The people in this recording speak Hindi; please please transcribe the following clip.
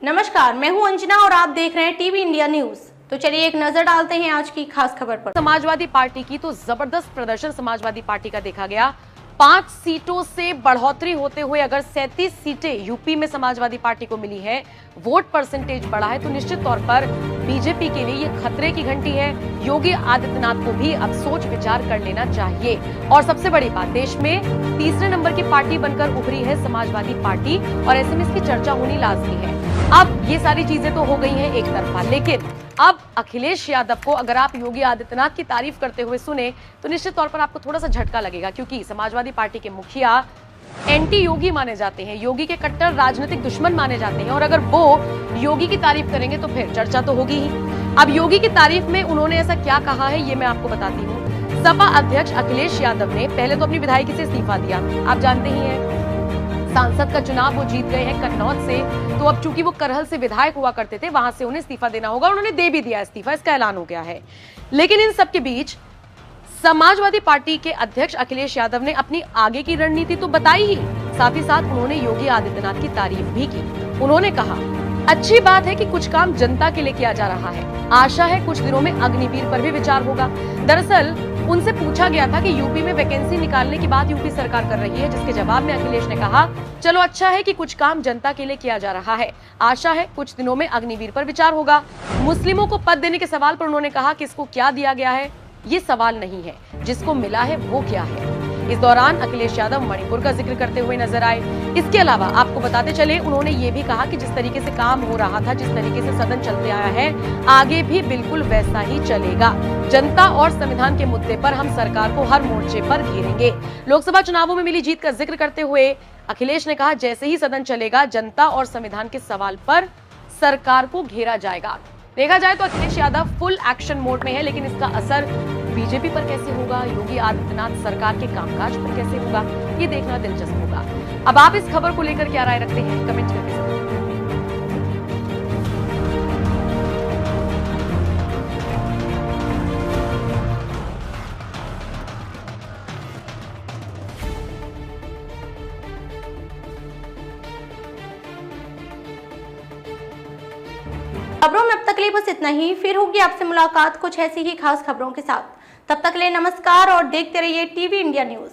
नमस्कार, मैं हूं अंजना और आप देख रहे हैं टीवी इंडिया न्यूज। तो चलिए एक नजर डालते हैं आज की खास खबर पर। समाजवादी पार्टी की तो जबरदस्त प्रदर्शन समाजवादी पार्टी का देखा गया। 5 सीटों से बढ़ोतरी होते हुए अगर 37 सीटें यूपी में समाजवादी पार्टी को मिली है, वोट परसेंटेज बढ़ा है, तो निश्चित तौर पर बीजेपी के लिए ये खतरे की घंटी है। योगी आदित्यनाथ को भी अब सोच विचार कर लेना चाहिए। और सबसे बड़ी बात, देश में तीसरे नंबर की पार्टी बनकर उभरी है समाजवादी पार्टी और ऐसे में इसकी चर्चा होनी लाजमी है। अब ये सारी चीजें तो हो गई हैं एक तरफा, लेकिन अब अखिलेश यादव को अगर आप योगी आदित्यनाथ की तारीफ करते हुए सुने तो निश्चित तौर पर आपको थोड़ा सा झटका लगेगा, क्योंकि समाजवादी पार्टी के मुखिया एंटी योगी माने जाते हैं, योगी के कट्टर राजनीतिक दुश्मन माने जाते हैं। और अगर वो योगी की तारीफ करेंगे तो फिर चर्चा तो होगी ही। अब योगी की तारीफ में उन्होंने ऐसा क्या कहा है ये मैं आपको बताती हूँ। सपा अध्यक्ष अखिलेश यादव ने पहले तो अपनी विधायकी से इस्तीफा दिया, आप जानते ही हैं। सांसद का चुनाव वो जीत गए हैं कन्नौज से, तो अब चूंकि वो करहल से विधायक हुआ करते थे, वहां से उन्हें इस्तीफा देना होगा। उन्होंने दे भी दिया इस्तीफा, इसका ऐलान हो गया है। लेकिन इन सबके बीच समाजवादी पार्टी के अध्यक्ष अखिलेश यादव ने अपनी आगे की रणनीति तो बताई ही, साथ ही साथ उन्होंने योगी आदित्यनाथ की तारीफ भी की। उन्होंने कहा, अच्छी बात है कि कुछ काम जनता के लिए किया जा रहा है, आशा है कुछ दिनों में अग्निवीर पर भी विचार होगा। दरअसल उनसे पूछा गया था कि यूपी में वैकेंसी निकालने की बात यूपी सरकार कर रही है, जिसके जवाब में अखिलेश ने कहा, चलो अच्छा है कि कुछ काम जनता के लिए किया जा रहा है, आशा है कुछ दिनों में अग्निवीर पर विचार होगा। मुस्लिमों को पद देने के सवाल पर उन्होंने कहा कि इसको क्या दिया गया है ये सवाल नहीं है, जिसको मिला है वो क्या है। इस दौरान अखिलेश यादव मणिपुर का जिक्र करते हुए नजर आए। इसके अलावा आपको बताते चले, उन्होंने ये भी कहा कि जिस तरीके से काम हो रहा था, जिस तरीके से सदन चलते आया है, आगे भी बिल्कुल वैसा ही चलेगा। जनता और संविधान के मुद्दे पर हम सरकार को हर मोर्चे पर घेरेंगे। लोकसभा चुनावों में मिली जीत का जिक्र करते हुए अखिलेश ने कहा, जैसे ही सदन चलेगा, जनता और संविधान के सवाल पर सरकार को घेरा जाएगा। देखा जाए तो Akhilesh Yadav full action mode में है, लेकिन इसका असर बीजेपी पर कैसे होगा, योगी आदित्यनाथ सरकार के कामकाज पर कैसे होगा, ये देखना दिलचस्प होगा। अब आप इस खबर को लेकर क्या राय रखते हैं, कमेंट करके जरूर। खबरों में अब तक के लिए बस इतना ही। फिर होगी आपसे मुलाकात कुछ ऐसी ही खास खबरों के साथ। तब तक के लिए नमस्कार और देखते रहिए टीवी इंडिया न्यूज।